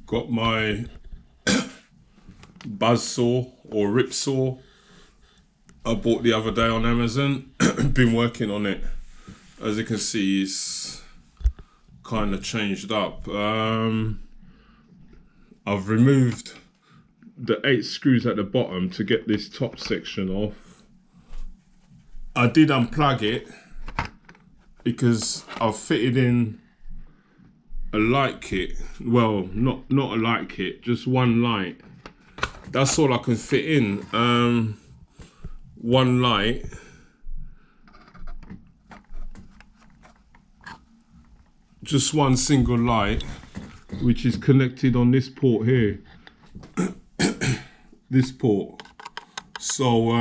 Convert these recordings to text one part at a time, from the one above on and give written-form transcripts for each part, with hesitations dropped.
Got my buzzsaw or Ripsaw I bought the other day on Amazon. Been working on it. As you can see, it's kind of changed up. I've removed the 8 screws at the bottom to get this top section off. I did unplug it because I've fitted in a light kit. Well, not a light kit, just one light. That's all I can fit in. One light. Just one single light, which is connected on this port here. This port. So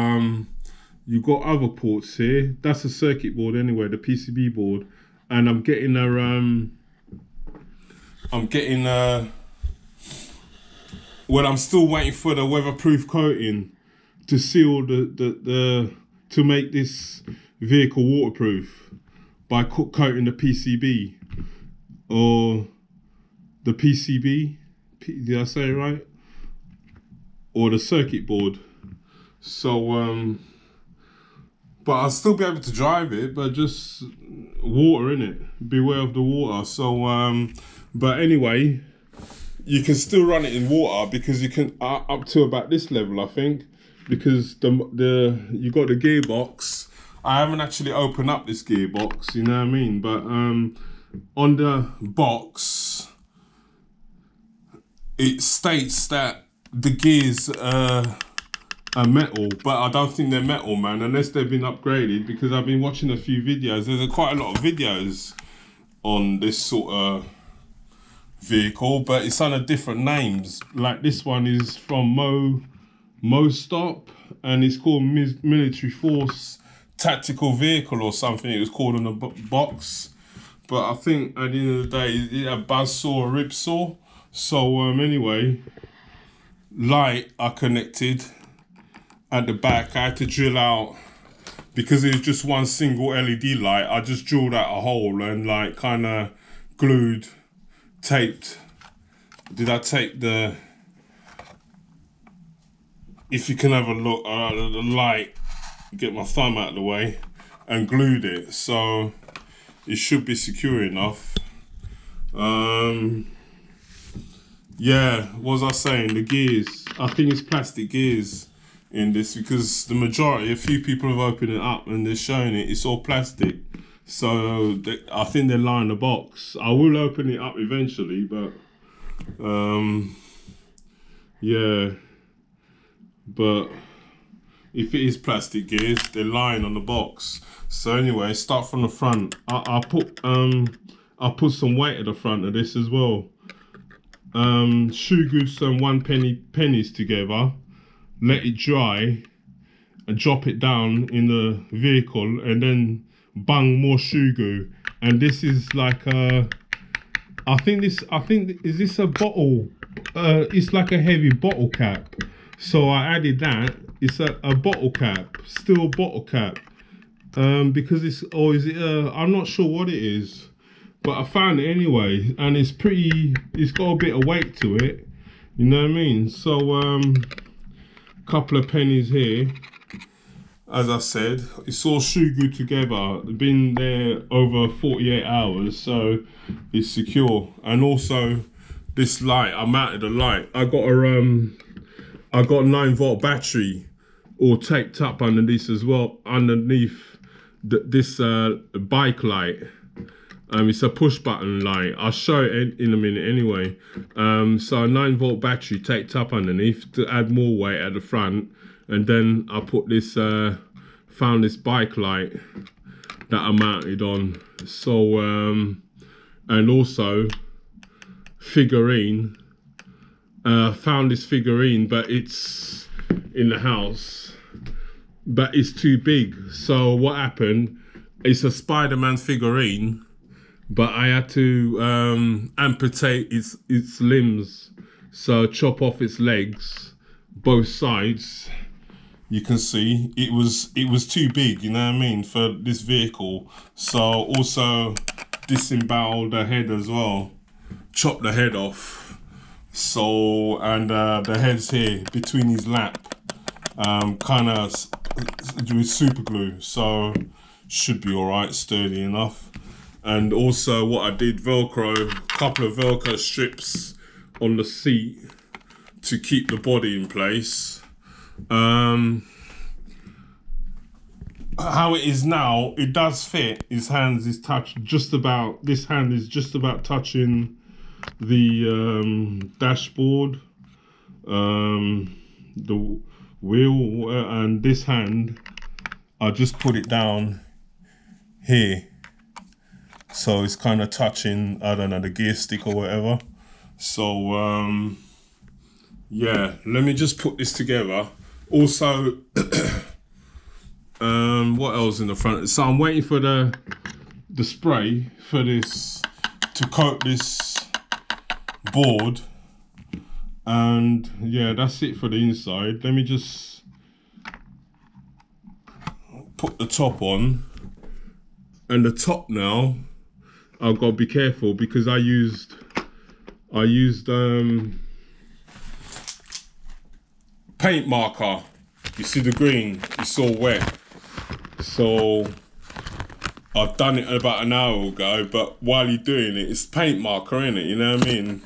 you got other ports here. That's a circuit board anyway, the PCB board. And I'm getting well, I'm still waiting for the weatherproof coating to seal to make this vehicle waterproof by coating the PCB or the PCB. Did I say it right? Or the circuit board. So but I'll still be able to drive it, but just water in it. Beware of the water. So but anyway, you can still run it in water because you can up to about this level, I think, because you got the gearbox. I haven't actually opened up this gearbox, you know what I mean? But on the box, it states that the gears are metal, but I don't think they're metal, man, unless they've been upgraded, because I've been watching a few videos. There's quite a lot of videos on this sort of vehicle, but it's under different names. Like this one is from Mostop, and it's called Military Force Tactical Vehicle or something. It was called on the box, but I think at the end of the day, it's a buzzsaw or Ripsaw. So anyway, light are connected at the back. I had to drill out, because it was just one single LED light, I just drilled out a hole and like kind of glued, taped. Did I tape the, if you can have a look, the light, get my thumb out of the way, and glued it, so it should be secure enough. Yeah, what was I saying? The gears, I think it's plastic gears in this, because the majority, a few people have opened it up and they're showing it's all plastic. So I think they're lining the box. I will open it up eventually, but yeah, but if it is plastic gears, they're lying on the box. So anyway, start from the front. I'll put some weight at the front of this as well. Shoe glue some 1 pennies together, let it dry, and drop it down in the vehicle, and then bung more shoe glue. And this is like a, I think is this a bottle? It's like a heavy bottle cap. So I added that. It's a bottle cap, steel bottle cap, because it's, or is it I'm not sure what it is, but I found it anyway, and it's got a bit of weight to it, you know what I mean? So couple of pennies here. As I said, it's all shoe glued together, been there over 48 hours, so it's secure. And also this light, I mounted a light. I got a 9-volt battery all taped up underneath as well, underneath this bike light. It's a push button light. I'll show it in a minute anyway. So a 9-volt battery taped up underneath to add more weight at the front. And then I put this, found this bike light that I mounted on. So, and also figurine. Found this figurine, but it's in the house, but it's too big. So what happened, it's a Spider-Man figurine, but I had to amputate its limbs. So chop off its legs, both sides. You can see it was too big, you know what I mean, for this vehicle. So also disemboweled the head as well, chopped the head off. So, and the head's here between his lap, kind of with super glue, so should be all right, sturdy enough. And also what I did, Velcro, a couple of Velcro strips on the seat to keep the body in place. How it is now, it does fit. His hands is touched just about, this hand is just about touching the dashboard, the wheel, and this hand, I just put it down here. So it's kind of touching, I don't know, the gear stick or whatever. So, yeah, let me just put this together. Also, what else in the front? So I'm waiting for the spray for this, to coat this board. And yeah, that's it for the inside. Let me just put the top on. And the top now, I've got to be careful because I used paint marker. You see the green, it's all wet. So I've done it about an hour ago, but while you're doing it, it's paint marker, innit? You know what I mean?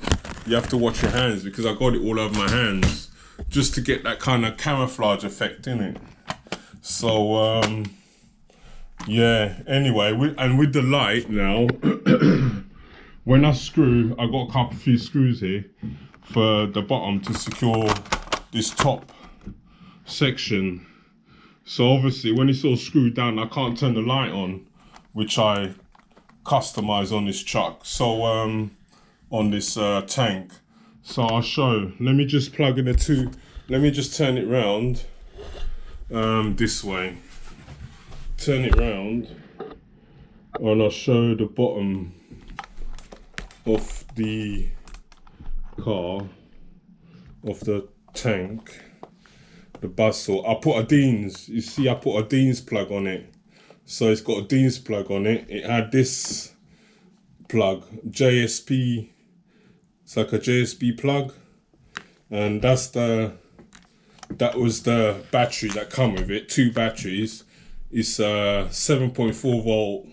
You have to watch your hands because I got it all over my hands just to get that kind of camouflage effect in it. So yeah, anyway, with the light now, when I screw, I got a few screws here for the bottom to secure this top section. So obviously when it's all screwed down, I can't turn the light on, which I customize on this truck. So on this tank. So I'll show. Let me just plug in the two. Let me just turn it round this way. Turn it round, and I'll show the bottom of the car, of the tank, the buzzsaw. I put a Dean's, you see I put a Dean's plug on it. So it's got a Dean's plug on it. It had this plug, JSP, it's like a JSP plug. And that was the battery that come with it, 2 batteries. It's a 7.4 volt,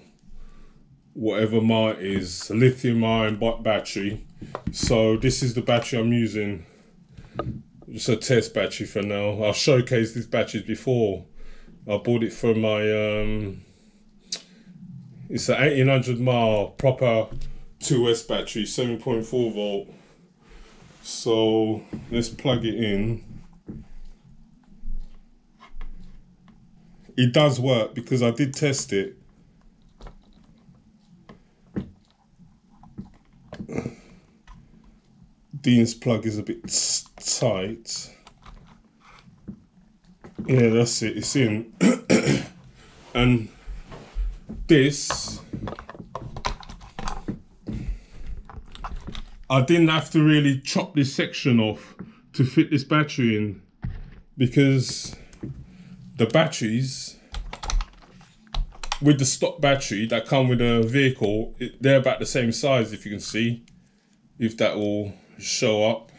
whatever mine is, lithium ion battery. So this is the battery I'm using. Just a test battery for now. I'll showcase these batteries before. I bought it for my, it's an 1800 mile proper 2S battery, 7.4 volt. So let's plug it in. It does work because I did test it. Dean's plug is a bit tight. Yeah, that's it, it's in. And this, I didn't have to really chop this section off to fit this battery in, because the batteries with the stock battery that come with a vehicle, they're about the same size, if you can see, if that will show up.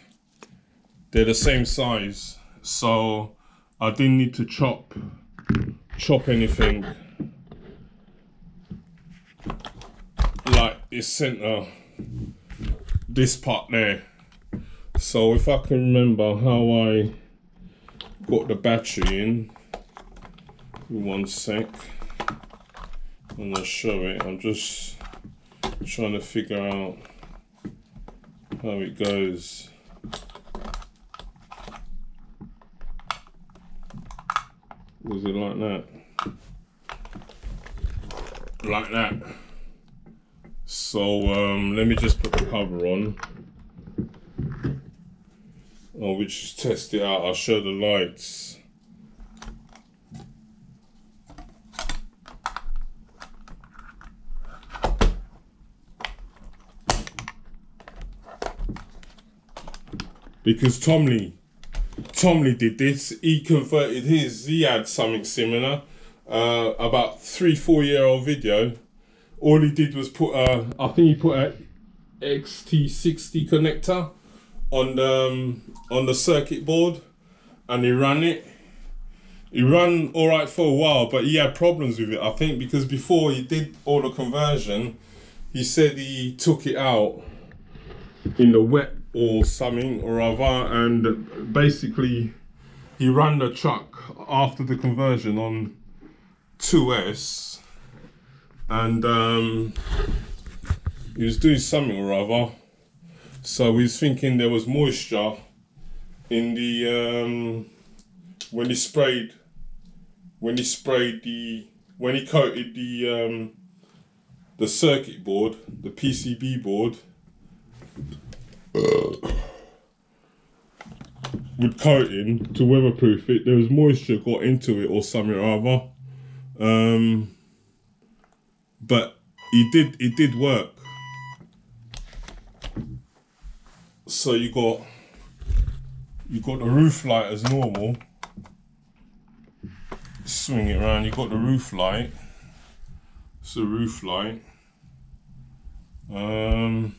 They're the same size, so I didn't need to chop anything like this center, this part there. So if I can remember how I got the battery in, one sec, and I'll show it. I'm just trying to figure out how it goes. Was it like that? Like that. So let me just put the cover on. Oh, we just test it out. I'll show the lights. Because Tom Lee did this. He converted his. He had something similar. About 3-4 year old video. All he did was put a, I think he put a XT60 connector on the circuit board, and he ran it. He ran all right for a while, but he had problems with it. I think because before he did all the conversion, he said he took it out in the wet or something or other, and basically he ran the truck after the conversion on 2S, and he was doing something or other. So we was thinking there was moisture in the when he coated the circuit board, the PCB board, with coating to weatherproof it. There was moisture got into it or something or other. But it did work. So you got the roof light as normal. Swing it around, you got the roof light. It's a roof light. Let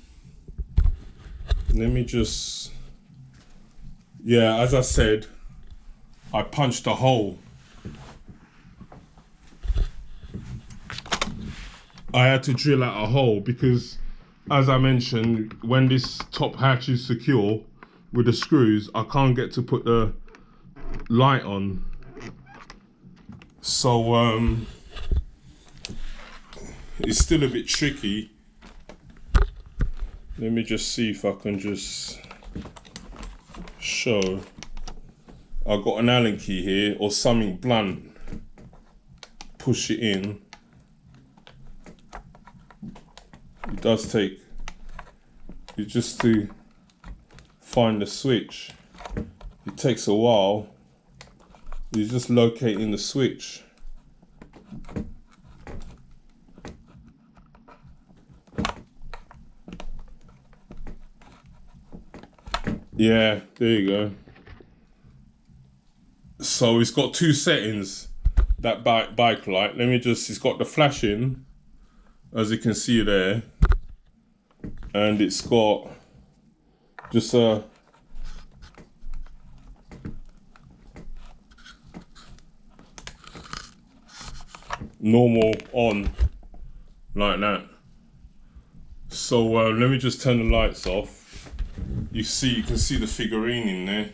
me just, yeah, as I said, I punched a hole. I had to drill out a hole because, as I mentioned, when this top hatch is secure with the screws, I can't get to put the light on. So it's still a bit tricky. Let me just see if I can just show. I've got an Allen key here or something blunt. Push it in. It does take, it's just to find the switch. It takes a while. You're just locating the switch. Yeah, there you go. So it's got two settings, that bike light. Let me just, it's got the flashing, as you can see there. And it's got just a normal on, like that. So let me just turn the lights off. You can see the figurine in there,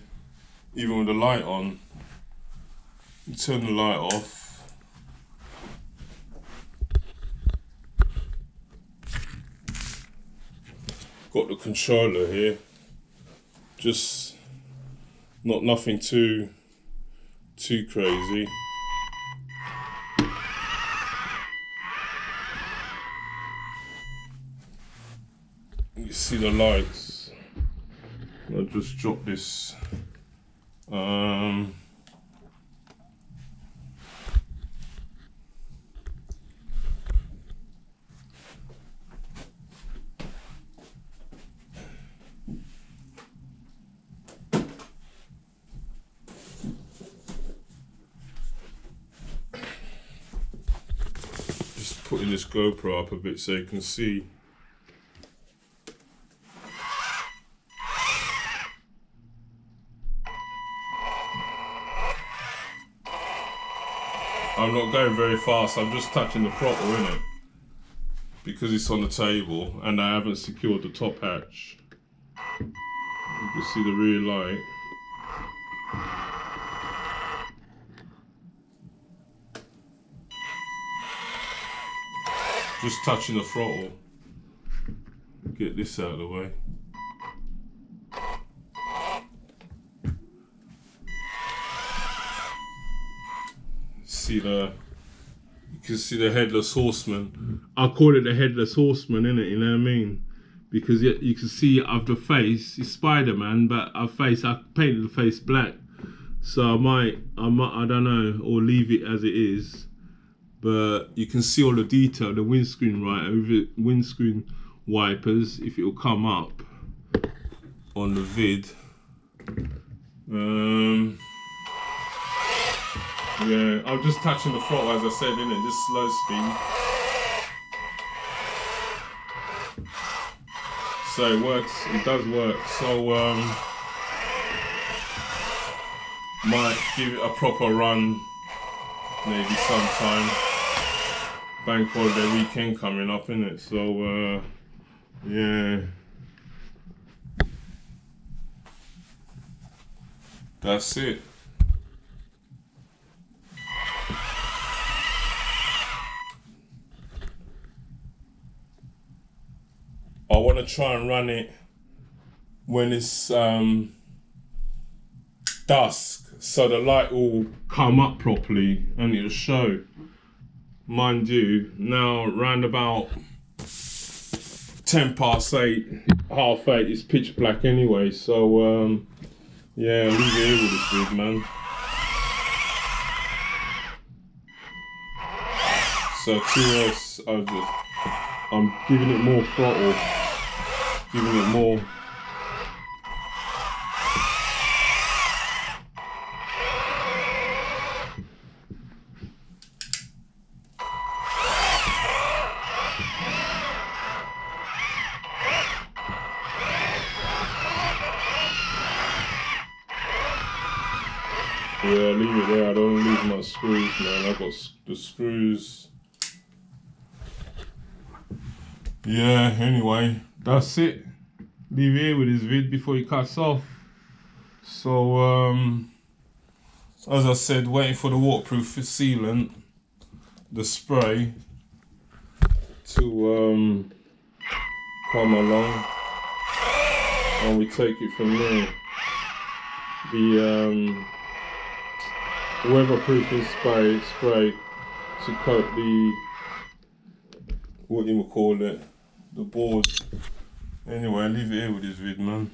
even with the light on. You turn the light off. Got the controller here. Just nothing too crazy. You see the lights. I'll just drop this. Just putting this GoPro up a bit so you can see. I'm not going very fast, I'm just touching the throttle in it because it's on the table and I haven't secured the top hatch. You can see the rear light. Just touching the throttle. Get this out of the way. You can see the Headless Horseman. I call it the Headless Horseman, innit? You know what I mean? Because you can see of the face, it's Spider-Man, but I painted the face black. So I might, I don't know, or leave it as it is. But you can see all the detail, the windscreen windscreen wipers, if it will come up on the vid. Yeah, I'm just touching the throttle as I said, innit? Just slow So it works, it does work. So might give it a proper run maybe sometime. Bank holiday weekend coming up, innit? So yeah, that's it. I want to try and run it when it's dusk, so the light will come up properly and it'll show. Mind you, now round about 8:10, 8:30, it's pitch black anyway. So yeah, leave it here with this vid, man. So TS, I'm giving it more throttle, giving it more. Yeah, leave it there. I don't leave my screws, man. I got the screws. Yeah, anyway, that's it. Leave it here with this vid before he cuts off. So, as I said, waiting for the waterproof sealant, the spray, to come along, and we take it from there. The weatherproofing spray to coat the, what you would call it, the board. Anyway, leave it here with this vid, man.